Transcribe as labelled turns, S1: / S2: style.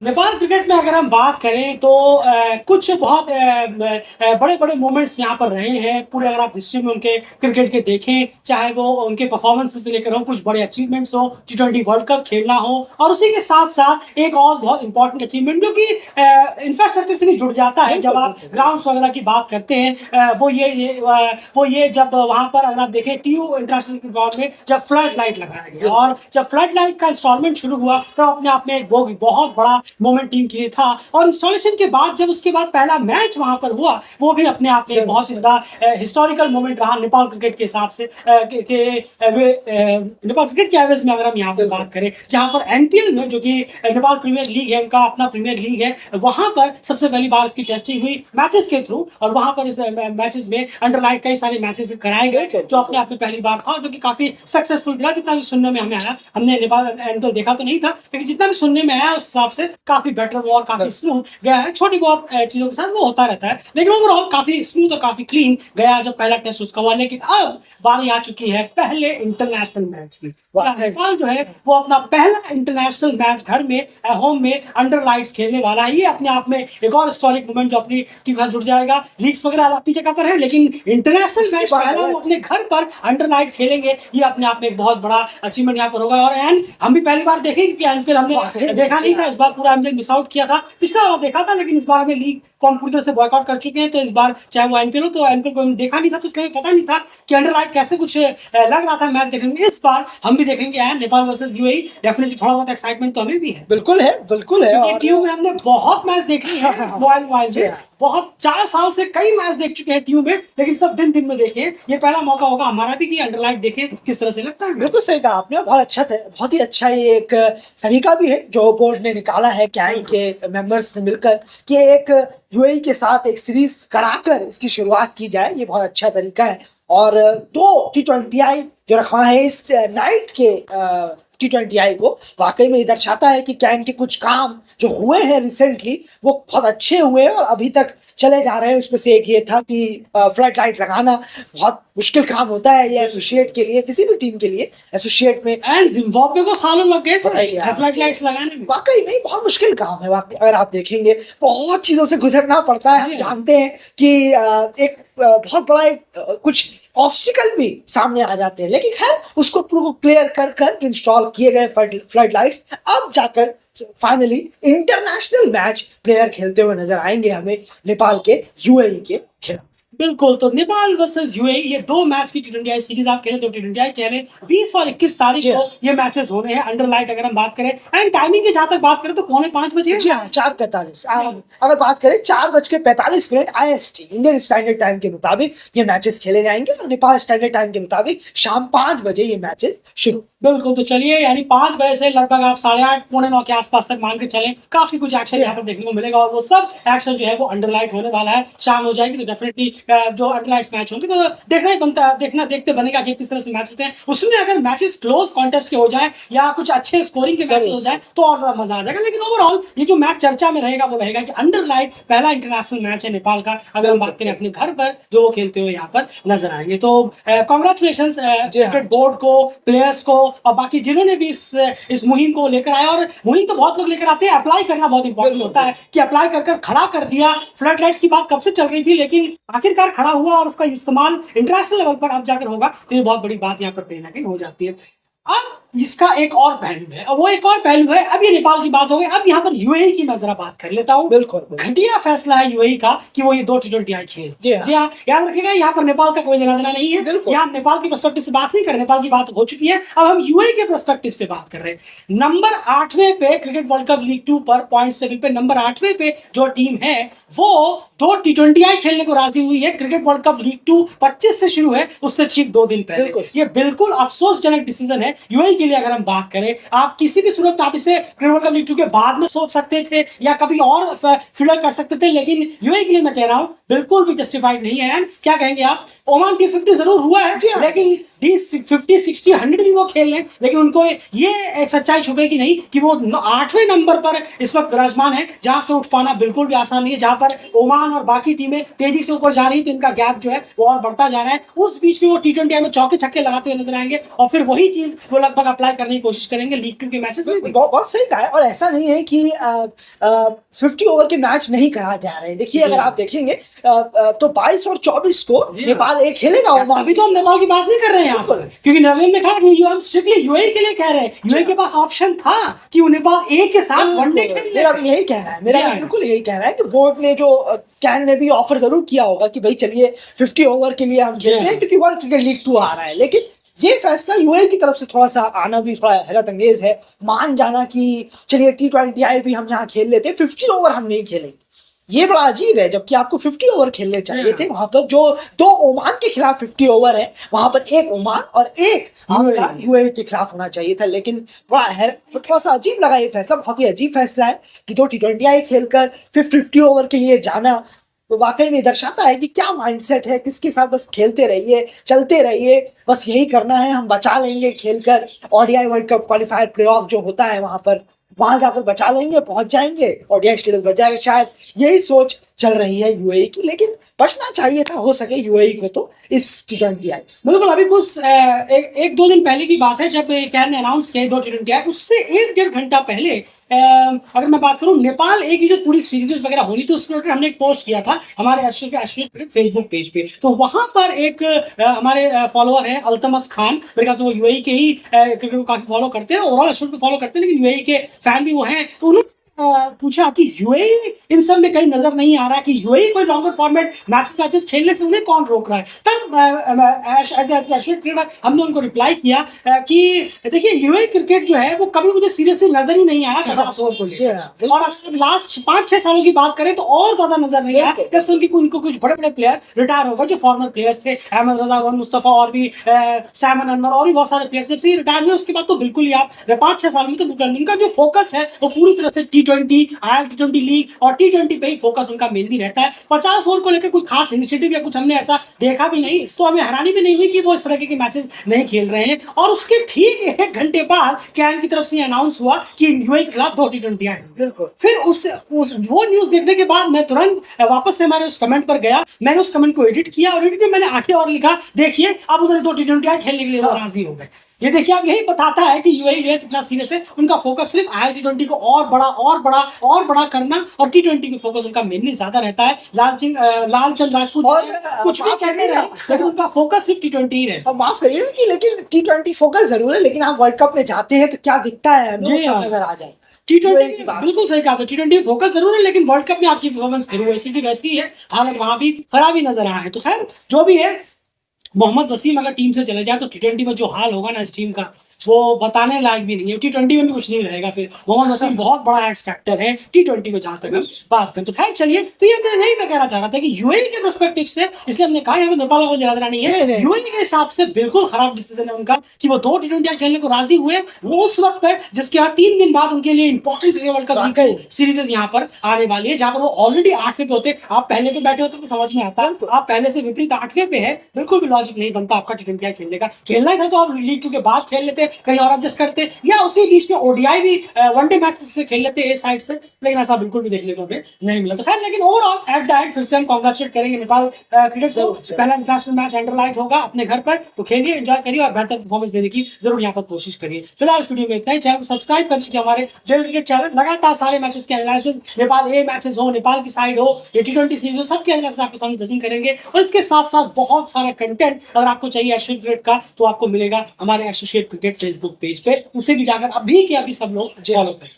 S1: Nepal cricket में अगर हम बात करें तो कुछ बहुत बड़े-बड़े मोमेंट्स यहाँ पर रहे हैं। पूरे अगर आप हिस्ट्री में उनके क्रिकेट के देखें, चाहे वो उनके परफॉर्मेंस से लेकर हो, कुछ बड़े अचीवमेंट्स हो, टी20 वर्ल्ड कप खेलना हो और उसी के साथ-साथ एक और बहुत इंपॉर्टेंट अचीवमेंट जो कि इंफ्रास्ट्रक्चर से भी जुड़ जाता है। जब आप ग्राउंड्स वगैरह की बात करते हैं वो ये जब वहाँ पर अगर आप देखें टीयू इंटरनेशनल ग्राउंड में जब फ्लड लाइट लगाया गया और जब फ्लड लाइट का इंस्टॉलमेंट शुरू हुआ तो अपने आप में एक बहुत बड़ा मोमेंट टीम के लिए था। और इंस्टॉलेशन के बाद जब उसके बाद पहला मैच वहां पर हुआ वो भी अपने आप में बहुत ज्यादा हिस्टोरिकल मोमेंट रहा नेपाल क्रिकेट के हिसाब से नेपाल क्रिकेट के एवरेज में अगर हम यहाँ पर बात करें, जहां पर एनपीएल में जो कि नेपाल प्रीमियर लीग है, उनका अपना प्रीमियर लीग है, वहां पर सबसे पहली बार इसकी टेस्टिंग हुई मैचेस के थ्रू और वहां पर इस मैचेस में अंडरलाइट कई सारे मैचेस कराए गए जो अपने आप में पहली बार था, जो कि काफी सक्सेसफुल रहा। जितना भी सुनने में हमें आया, हमने नेपाल एनपीएल देखा तो नहीं था, लेकिन जितना भी सुनने में आया उस हिसाब से काफी बेटर हुआ और काफी स्मूथ गया है। छोटी बहुत चीजों के साथ वो होता रहता है, लेकिन ओवरऑल काफी स्मूथ और काफी क्लीन गया जब पहला टेस्ट उसका हुआ। लेकिन अब बारी आ चुकी है पहले इंटरनेशनल मैच की। नेपाल जो है वो अपना पहला इंटरनेशनल मैच घर में होम में अंडर लाइट्स खेलने वाला है। ये अपने आप में एक और हिस्टोरिक मोमेंट जो अपनी टीम का जुड़ जाएगा। लीग्स वगैरह अपनी जगह पर है, लेकिन इंटरनेशनल मैच पहला वो अपने घर पर अंडर लाइट खेलेंगे, ये अपने आप में एक बहुत बड़ा अचीवमेंट यहाँ पर होगा। और एंड हम भी पहली बार देखेंगे कि एनपीएल हमने देखा नहीं था, इस बार पूरा हमने मिस आउट किया था। पिछला वाला देखा था, लेकिन इस बार हमें लीग को हम पूरी तरह से बॉयकॉट कर चुके हैं। तो इस बार चाहे वो एनपीएल हो तो एनपीएल को हमने देखा नहीं था, तो इसलिए पता नहीं था कि अंडर लाइट कैसे कुछ लग रहा था मैच देखने में। इस बार हम भी देखेंगे नेपाल वर्सेस यूएई, डेफिनेटली थोड़ा बहुत एक्साइटमेंट तो हमें भी है।
S2: बिल्कुल है, बिल्कुल है।
S1: क्योंकि टीम में हमने बहुत मैच देख ली है मोबाइल में, बहुत 4 साल से कई मैच देख चुके हैं टीम में, लेकिन सब दिन में देखे। ये पहला मौका होगा हमारा भी कि अंडरलाइट देखें किस तरह से लगता है।
S2: बिल्कुल सही कहा आपने, बहुत अच्छा था, बहुत ही अच्छा ये एक तरीका भी है जो बोर्ड ने निकाला है कैन के मेंबर्स ने मिलकर कि एक यूएई के साथ एक सीरीज कराकर इसकी शुरुआत की जाए। ये बहुत अच्छा तरीका है। और 2 T20I जो रखवा है इस नाइट के T20I को, वाकई में ये दर्शाता है कि कैन के कुछ काम जो हुए हैं रिसेंटली वो बहुत अच्छे हुए और अभी तक चले जा रहे हैं। उसमें से एक ये था कि फ्लड लाइट लगाना बहुत मुश्किल काम होता है ये एसोसिएट के लिए, किसी भी टीम के लिए एसोसिएट में।
S1: एंड जिम्बाब्वे को सालों लग गए फ्लड लाइट्स लगाने में।
S2: वाकई में बहुत मुश्किल काम है। वाकई अगर आप देखेंगे बहुत चीजों से गुजरना पड़ता है। हम जानते हैं कि एक बहुत बड़ा कुछ ऑब्स्टिकल भी सामने आ जाते हैं, लेकिन खैर उसको पूरा क्लियर कर जो इंस्टॉल किए गए फ्लड लाइट्स, अब जाकर फाइनली इंटरनेशनल मैच प्लेयर खेलते हुए नजर आएंगे हमें नेपाल के यूएई के खिलाफ।
S1: बिल्कुल, तो नेपाल वर्सेस यूएई ये 2 मैच की T20I सीरीज आप खेलें तो T20I खेलें 20 और 21 तारीख को ये मैचेस होने हैं अंडर लाइट। अगर हम बात करें एंड टाइमिंग की जहां तक बात करें तो 4:45 बजे।
S2: जी हाँ, 4:45। अगर बात करें 4:45 IST इंडियन स्टैंडर्ड टाइम के मुताबिक ये मैचेस खेले जाएंगे और नेपाल स्टैंडर्ड टाइम के मुताबिक शाम 5 बजे ये मैचेस शुरू।
S1: बिल्कुल, तो चलिए यानी 5 बजे से लगभग आप 8:30 पौने 9 के आसपास तक मान के चलें, काफी कुछ एक्शन यहाँ पर देखने को मिलेगा और वो सब एक्शन जो है वो अंडरलाइट होने वाला है। शाम हो जाएगी तो डेफिनेटली जो अंडरलाइट्स मैच होंगे तो देखना ही बनता है, देखते बनेगा कि किस तरह से मैच होते हैं। उसमें अगर मैचेस क्लोज कॉन्टेस्ट के हो जाए या कुछ अच्छे स्कोरिंग के मैचेस हो जाए तो और ज्यादा मजा आ जाएगा। लेकिन ओवरऑल ये जो मैच चर्चा में रहेगा वो रहेगा कि अंडरलाइट पहला इंटरनेशनल मैच है नेपाल का। अगर हम बात करें अपने घर पर जो वो खेलते हुए यहाँ पर नजर आएंगे, तो कॉन्ग्रेचुलेशन क्रिकेट बोर्ड को, प्लेयर्स को और बाकी जिन्होंने भी इस मुहिम को लेकर आया। और मुहिम तो बहुत लोग लेकर आते हैं, अप्लाई करना बहुत इंपॉर्टेंट होता है कि अप्लाई कर खड़ा कर दिया। फ्लड लाइट्स की बात कब से चल रही थी, लेकिन आखिरकार खड़ा हुआ और उसका इस्तेमाल इंटरनेशनल लेवल पर अब जाकर होगा, तो ये बहुत बड़ी बात यहाँ पर कहीं ना कहीं हो जाती है। अब इसका एक और पहलू है, और वो एक और पहलू है, अब ये नेपाल की बात हो गई, अब यहाँ पर यूएई की मैं जरा बात कर लेता हूँ।
S2: बिल्कुल
S1: घटिया फैसला है यूएई का कि वो ये 2 T20I खेल। जी हाँ, याद रखिएगा यहाँ पर नेपाल का कोई लेना देना नहीं है। यहाँ नेपाल की पर्सपेक्टिव से बात नहीं कर रहे, नेपाल की बात हो चुकी है, अब हम यूएई के पर्सपेक्टिव से बात कर रहे हैं। नंबर 8वें पे क्रिकेट वर्ल्ड कप लीग 2 पर पॉइंट टेबल पे नंबर 8वें पे जो टीम है वो 2 T20I खेलने को राजी हुई है। क्रिकेट वर्ल्ड कप लीग 2 25 से शुरू है, उससे ठीक 2 दिन पहले। ये बिल्कुल अफसोसजनक डिसीजन है यूएई के लिए। अगर हम बात करें, आप किसी भी सूरत में आप इसे क्रिकेट वर्ल्ड कप लीग 2 के बाद में सोच सकते थे या कभी और फिल्टर कर सकते थे, लेकिन यूएई के लिए मैं कह रहा हूं बिल्कुल भी जस्टिफाइड नहीं है। एंड क्या कहेंगे आप, ओमान T50 जरूर हुआ है, लेकिन D50, 60, 100 भी वो खेल लें, लेकिन उनको ये एक सच्चाई छुपेगी नहीं कि वो 8वें नंबर पर इस वक्त विराजमान है, जहां से उठ पाना बिल्कुल भी आसान नहीं है। जहां पर ओमान और बाकी टीमें तेजी से ऊपर जा रही है तो इनका गैप जो है वो और बढ़ता जा रहा है। उस बीच में वो T20I में चौके छक्के लगाते हुए नजर आएंगे और फिर वही चीज वो लगभग अप्लाई करने की कोशिश करेंगे लीग 2 के मैचेस में भी।
S2: बहुत सही कहा है। और ऐसा नहीं है कि 50 ओवर के मैच नहीं कराए जा रहे हैं। देखिए अगर आप देखेंगे तो 22 और 24 को नेपाल एक खेलेगा ओमान।
S1: अभी तो हम नेपाल की बात नहीं कर रहे हैं यहाँ पर, क्योंकि नरेंद्र ने कहा कि हम स्ट्रिक्टली यूएई के लिए कह रहे हैं। यूएई के पास ऑप्शन था कि वो नेपाल ए के साथ वनडे खेल ले।
S2: मेरा भी यही कहना है, मेरा भी बिल्कुल यही कहना है कि बोर्ड ने जो कैन ने भी ऑफर जरूर किया होगा कि भाई चलिए 50 ओवर के लिए हम खेलते हैं क्योंकि वर्ल्ड क्रिकेट लीग 2 आ रहा है। लेकिन ये फैसला यूएई की तरफ से थोड़ा सा आना भी थोड़ा हैरत अंगेज है। मान जाना कि चलिए T20I भी हम यहाँ खेल लेते, 50 ओवर हम नहीं खेलेंगे, ये बड़ा अजीब है। जबकि आपको 50 ओवर खेलने चाहिए थे। वहां पर जो 2 ओमान के खिलाफ 50 ओवर है, वहां पर एक ओमान और एक आपका यूएई के खिलाफ होना चाहिए था। लेकिन बड़ा थोड़ा सा अजीब लगा ये फैसला, बहुत ही अजीब फैसला है कि 2 T20I खेलकर फिर 50 ओवर के लिए जाना। तो वाकई में दर्शाता है कि क्या माइंडसेट है, किसके साथ बस खेलते रहिए, चलते रहिए, बस यही करना है, हम बचा लेंगे खेलकर। ODI world cup qualifier playoff जो होता है वहां जाकर बचा लेंगे, पहुंच जाएंगे, ओडीआई स्टेटस बच जाएगा। शायद यही सोच चल रही है यूएई की, लेकिन बचना चाहिए था हो सके यूएई को तो इस T20I।
S1: बिल्कुल, अभी कुछ 1-2 दिन पहले की बात है जब कैन ने अनाउंस किया 2 T20I, उससे 1-1.5 घंटा पहले अगर मैं बात करूं नेपाल ए की जो पूरी सीरीज वगैरह होनी थी उसके रिलेटेड हमने एक पोस्ट किया था हमारे एसोसिएट फेसबुक पेज पे। तो वहां पर एक हमारे फॉलोअर है अल्तमस खान, मेरे ख्याल से वो यूएई के ही क्रिकेट को काफी फॉलो करते हैं, ओवरऑल एसोसिएट को फॉलो करते हैं, लेकिन यूएई के फैन भी वो हैं। तो उन्होंने पूछा कि यूएई इन सब में कहीं नजर नहीं आ रहा कि यूएई कोई लॉन्गर फॉर्मेट मैचेस खेलने से उन्हें कौन रोक रहा है। तब हमने उनको रिप्लाई किया कि देखिए यूएई क्रिकेट जो है वो कभी मुझे सीरियसली नजर ही नहीं आया 50 ओवर को लेकर। और अक्सर लास्ट 5-6 सालों की बात करें तो और ज्यादा नजर नहीं आया जब से उनको कुछ बड़े बड़े प्लेयर रिटायर हो गए, जो फॉर्मर प्लेयर्स थे, अहमद रजा, रोहन मुस्तफा और भी सैमन अनवर और भी बहुत सारे प्लेयर्स जब से रिटायर हुए उसके बाद तो बिल्कुल ही आप 5-6 साल में तो बिल्कुल उनका जो फोकस है वो पूरी तरह से T20, T20 लीग और T20 पे ही फोकस उनका मेनली रहता है। 50 ओवर को लेकर कुछ खास इनिशिएटिव या कुछ हमने ऐसा देखा भी नहीं, तो हमें हैरानी भी नहीं हुई कि वो इस तरह के मैचेस नहीं खेल रहे हैं। और उसके ठीक 1 घंटे बाद कैन की तरफ से अनाउंस हुआ कि यूएई के खिलाफ 2 T20 आए। बिल्कुल, फिर वो न्यूज देखने के बाद मैं तुरंत वापस से हमारे उस कमेंट पर गया, मैंने उस कमेंट को एडिट किया और एडिट में मैंने आगे और लिखा, देखिए अब उन्होंने 2 T20 खेलने के लिए राजी हो गए। ये देखिए अब यही बताता है कि यूएई जो है कितना सीरियस है। उनका फोकस सिर्फ T20 को और बड़ा करना और T20 की फोकस उनका मेनली ज्यादा रहता है। लालचंद राजपूत
S2: और
S1: कुछ भी कहते रहे लेकिन उनका फोकस सिर्फ T20 ही रहता है।
S2: माफ करिएगा कि लेकिन T20 फोकस जरूर है, लेकिन आप वर्ल्ड कप में जाते हैं तो क्या दिखता है हमें वो सब नजर आ जाए।
S1: T20 बिल्कुल सही कहा था, T20 फोकस जरूर है लेकिन वर्ल्ड कप में आपकी परफॉर्मेंस फिर वैसी की वैसी ही है, हालांकि वहां भी खराबी नजर आया है। तो खैर जो भी है, मोहम्मद वसीम अगर टीम से चले जाए तो T20 में जो हाल होगा ना इस टीम का वो बताने लायक भी नहीं है। T20 में भी कुछ नहीं रहेगा। फिर मोहम्मद वसीम बहुत बड़ा एक्स फैक्टर है T20 में जहां तक हम बात करें। तो खैर चलिए, तो ये मैं कहना चाह रहा था कि यूएई के पर्सपेक्टिव से, इसलिए हमने कहा यहाँ नेपाल को जरा नहीं है, यूएई के हिसाब से बिल्कुल खराब डिसीजन है उनका कि वो 2 T20 खेलने को राजी हुए वो उस वक्त है जिसके बाद 3 दिन बाद उनके लिए इंपॉर्टेंट वर्ल्ड कप सीरीज यहाँ पर आने वाली है, जहां पर वो ऑलरेडी 8वें पे होते। आप पहले पे बैठे होते तो समझ में आता, आप पहले से विपरीत 8वें पे है, बिल्कुल भी लॉजिक नहीं बनता आपका T20 खेलने का। खेलना ही था तो आप लीग 2 के बाद खेल लेते, कहीं और एडजस्ट करते, या उसी बीच में ओडीआई भी वनडे मैच से खेल लेते ए साइड से, लेकिन ऐसा बिल्कुल भी देखने को हमें नहीं मिला। तो खैर, लेकिन ओवरऑल एट द एंड फिर से हम कांग्रेचुलेट करेंगे नेपाल क्रिकेट को। पहला इंटरनेशनल मैच अंडरलाइट होगा अपने घर पर, तो खेलिए, एंजॉय करिए और बेहतर परफॉर्मेंस देने की जरूर यहाँ पर कोशिश करिए। फिलहाल इस वीडियो में इतना ही। चैनल को सब्सक्राइब कर लीजिए, हमारे डेली क्रिकेट चैनल लगातार सारे मैचेस के एनालिसिस, नेपाल ए मैचेस हो, नेपाल की साइड हो, T20 सीरीज हो, सबके एनालिसिस आपके सामने प्रेजेंट करेंगे। और इसके साथ साथ बहुत सारा कंटेंट अगर आपको चाहिए एशियन क्रिकेट का तो आपको मिलेगा हमारे एसोसिएट क्रिकेट फेसबुक पेज पे, उसे भी जाकर अभी के अभी सब लोग फॉलो करें।